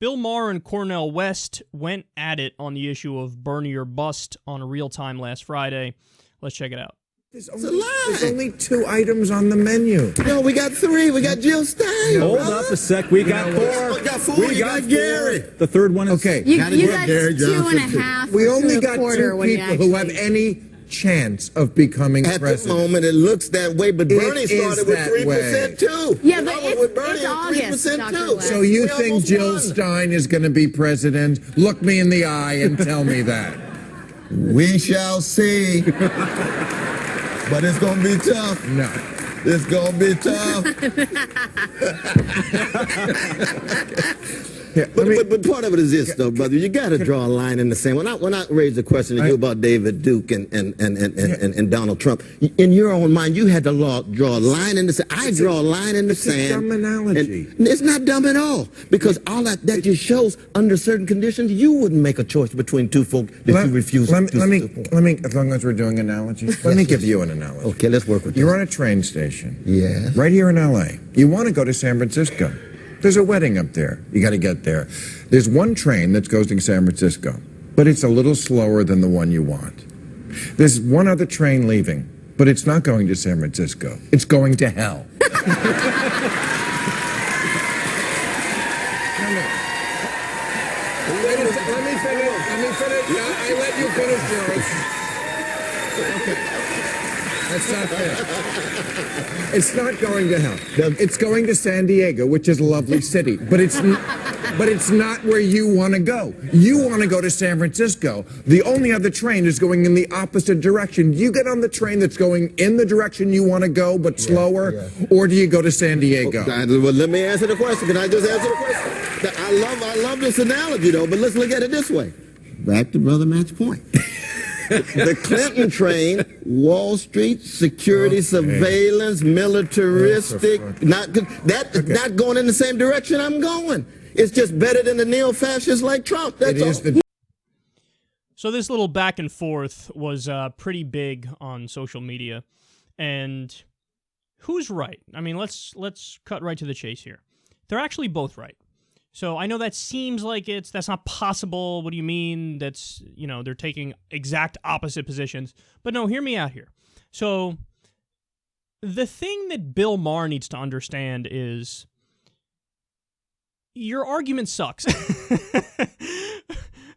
Bill Maher and Cornel West went at it on the issue of Bernie or bust on Real Time last Friday. Let's check it out. There's only 2 items on the menu. No, we got 3. We got Jill Stein. Hold up a sec. We got 4. We got 4. We got Gary. The third one is... Okay. You got 2.5. We only got 2 people who have any chance of becoming president. At the moment, it looks that way, but Bernie started with 3% too. Yeah, but it's August, Dr. West. So you think Jill Stein is going to be president? Look me in the eye and tell me that. We shall see. But it's going to be tough. No. It's going to be tough. Yeah, but part of it is this, though, brother. You got to draw a line in the sand. When I raised the question to you about David Duke and Donald Trump, in your own mind, you had to draw a line in the sand. I draw a line in the sand. It's a dumb analogy. It's not dumb at all, because all that just shows under certain conditions you wouldn't make a choice between 2 folk that you refuse to support. Let me, as long as we're doing analogies, let me give you an analogy. Okay, let's work with You're on a train station. Yeah. Right here in L.A. You want to go to San Francisco. There's a wedding up there. You got to get there. There's one train that goes to San Francisco, but it's a little slower than the one you want. There's one other train leaving, but it's not going to San Francisco. It's going to hell. Let me finish. I let you finish yours. Okay. That's not fair. It's not going to hell. It's going to San Diego, which is a lovely city, but it's not where you want to go. You want to go to San Francisco. The only other train is going in the opposite direction. Do you get on the train that's going in the direction you want to go, but slower, or do you go to San Diego? Well, let me answer the question. Can I just answer the question? I love this analogy, though, but let's look at it this way. Back to Brother Matt's point. The Clinton train, Wall Street, security, surveillance, militaristic, not going in the same direction I'm going. It's just better than the neo-fascists like Trump. That's all. So this little back and forth was pretty big on social media. And who's right? I mean, let's cut right to the chase here. They're actually both right. So I know that seems like that's not possible. What do you mean? That's, they're taking exact opposite positions. But no, hear me out here. So the thing that Bill Maher needs to understand is your argument sucks.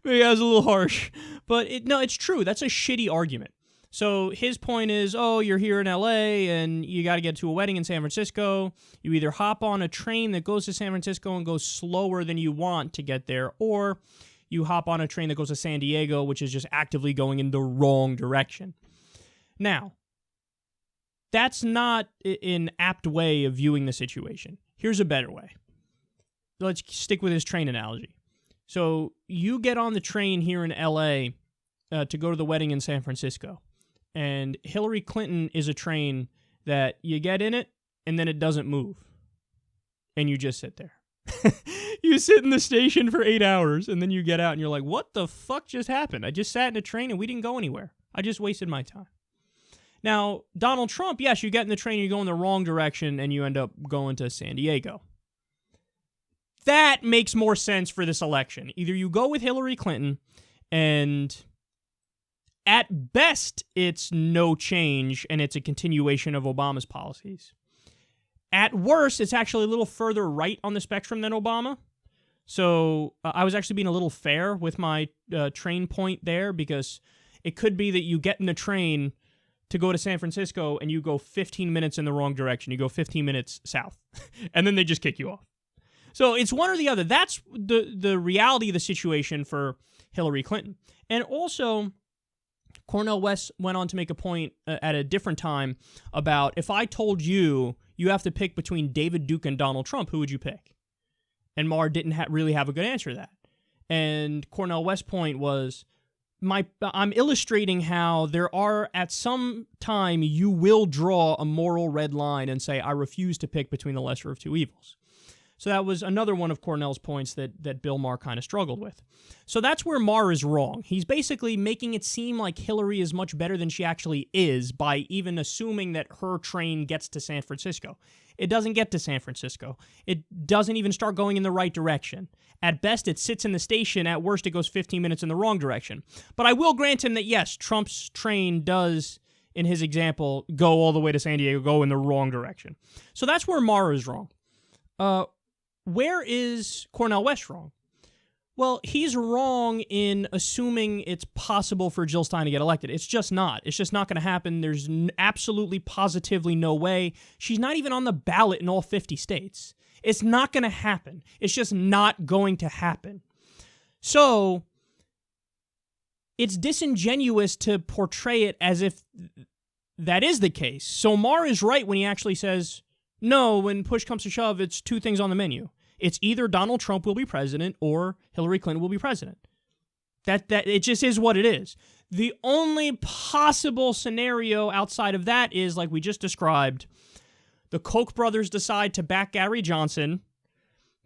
Maybe that was a little harsh, but it's true. That's a shitty argument. So his point is, you're here in LA and you got to get to a wedding in San Francisco. You either hop on a train that goes to San Francisco and goes slower than you want to get there, or you hop on a train that goes to San Diego, which is just actively going in the wrong direction. Now, that's not an apt way of viewing the situation. Here's a better way. Let's stick with his train analogy. So you get on the train here in LA to go to the wedding in San Francisco. And Hillary Clinton is a train that you get in it, and then it doesn't move. And you just sit there. You sit in the station for 8 hours, and then you get out, and you're like, what the fuck just happened? I just sat in a train, and we didn't go anywhere. I just wasted my time. Now, Donald Trump, yes, you get in the train, you go in the wrong direction, and you end up going to San Diego. That makes more sense for this election. Either you go with Hillary Clinton, and at best, it's no change, and it's a continuation of Obama's policies. At worst, it's actually a little further right on the spectrum than Obama. So I was actually being a little fair with my train point there, because it could be that you get in the train to go to San Francisco, and you go 15 minutes in the wrong direction. You go 15 minutes south, and then they just kick you off. So it's one or the other. That's the reality of the situation for Hillary Clinton. And also, Cornel West went on to make a point at a different time about, if I told you have to pick between David Duke and Donald Trump, who would you pick? And Maher didn't really have a good answer to that. And Cornel West's point was, I'm illustrating how there are, at some time, you will draw a moral red line and say, I refuse to pick between the lesser of two evils. So that was another one of Cornel's points that Bill Maher kind of struggled with. So that's where Maher is wrong. He's basically making it seem like Hillary is much better than she actually is by even assuming that her train gets to San Francisco. It doesn't get to San Francisco. It doesn't even start going in the right direction. At best, it sits in the station. At worst, it goes 15 minutes in the wrong direction. But I will grant him that, yes, Trump's train does, in his example, go all the way to San Diego, go in the wrong direction. So that's where Maher is wrong. Where is Cornel West wrong? Well, he's wrong in assuming it's possible for Jill Stein to get elected. It's just not. It's just not going to happen. There's absolutely, positively no way. She's not even on the ballot in all 50 states. It's not going to happen. It's just not going to happen. So it's disingenuous to portray it as if that is the case. So Maher is right when he actually says, no, when push comes to shove, it's two things on the menu. It's either Donald Trump will be president or Hillary Clinton will be president. That it just is what it is. The only possible scenario outside of that is, like we just described, the Koch brothers decide to back Gary Johnson.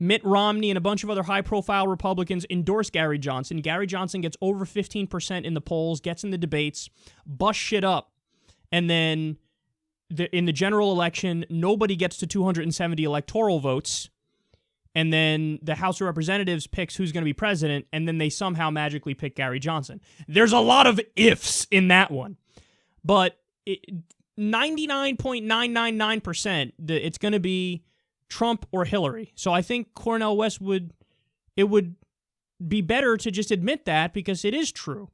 Mitt Romney and a bunch of other high-profile Republicans endorse Gary Johnson. Gary Johnson gets over 15% in the polls, gets in the debates, busts shit up, and then in the general election, nobody gets to 270 electoral votes, and then the House of Representatives picks who's going to be president, and then they somehow magically pick Gary Johnson. There's a lot of ifs in that one, but 99.999%, it's going to be Trump or Hillary. So I think Cornel West would be better to just admit that because it is true.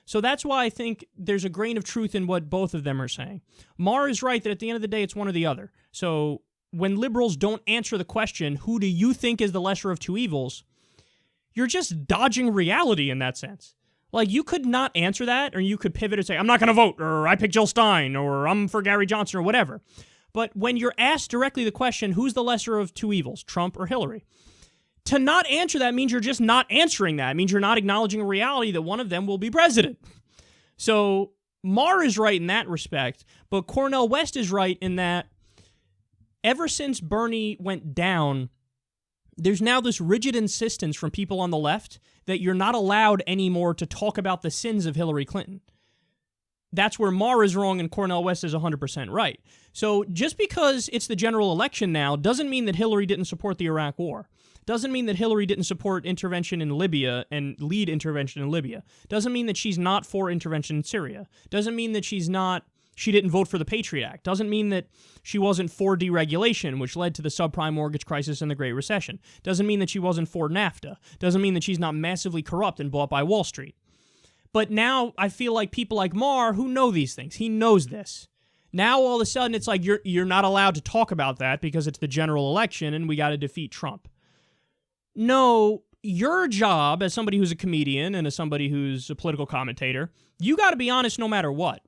So that's why I think there's a grain of truth in what both of them are saying. Maher is right that at the end of the day, it's one or the other. So when liberals don't answer the question, who do you think is the lesser of two evils, you're just dodging reality in that sense. Like, you could not answer that, or you could pivot and say, I'm not going to vote, or I pick Jill Stein, or I'm for Gary Johnson, or whatever. But when you're asked directly the question, who's the lesser of two evils, Trump or Hillary? To not answer that means you're just not answering that. It means you're not acknowledging a reality that one of them will be president. So Maher is right in that respect, but Cornel West is right in that ever since Bernie went down, there's now this rigid insistence from people on the left that you're not allowed anymore to talk about the sins of Hillary Clinton. That's where Maher is wrong and Cornel West is 100% right. So just because it's the general election now doesn't mean that Hillary didn't support the Iraq War. Doesn't mean that Hillary didn't support intervention in Libya and lead intervention in Libya. Doesn't mean that she's not for intervention in Syria. Doesn't mean that she didn't vote for the Patriot Act. Doesn't mean that she wasn't for deregulation, which led to the subprime mortgage crisis and the Great Recession. Doesn't mean that she wasn't for NAFTA. Doesn't mean that she's not massively corrupt and bought by Wall Street. But now I feel like people like Maher who know these things. He knows this. Now all of a sudden it's like you're not allowed to talk about that because it's the general election and we got to defeat Trump. No, your job as somebody who's a comedian and as somebody who's a political commentator, you got to be honest no matter what.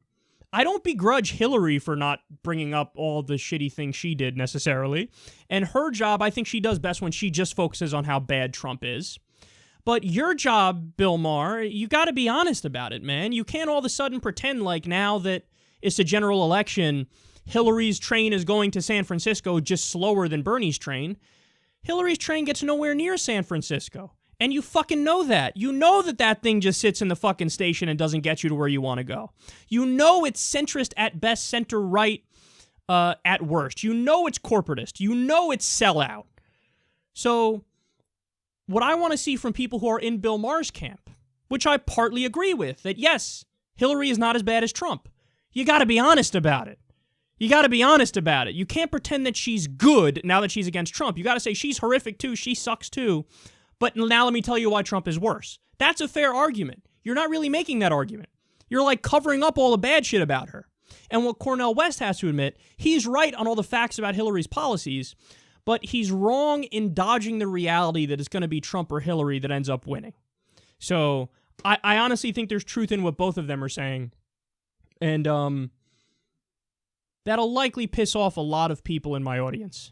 I don't begrudge Hillary for not bringing up all the shitty things she did necessarily. And her job, I think she does best when she just focuses on how bad Trump is. But your job, Bill Maher, you got to be honest about it, man. You can't all of a sudden pretend like now that it's a general election, Hillary's train is going to San Francisco just slower than Bernie's train. Hillary's train gets nowhere near San Francisco. And you fucking know that. You know that thing just sits in the fucking station and doesn't get you to where you want to go. You know it's centrist at best, center-right at worst. You know it's corporatist. You know it's sellout. So what I want to see from people who are in Bill Maher's camp, which I partly agree with, that yes, Hillary is not as bad as Trump. You got to be honest about it. You got to be honest about it. You can't pretend that she's good now that she's against Trump. You got to say she's horrific too, she sucks too, but now let me tell you why Trump is worse. That's a fair argument. You're not really making that argument. You're like covering up all the bad shit about her. And what Cornel West has to admit, he's right on all the facts about Hillary's policies, but he's wrong in dodging the reality that it's going to be Trump or Hillary that ends up winning. So I honestly think there's truth in what both of them are saying. And that'll likely piss off a lot of people in my audience.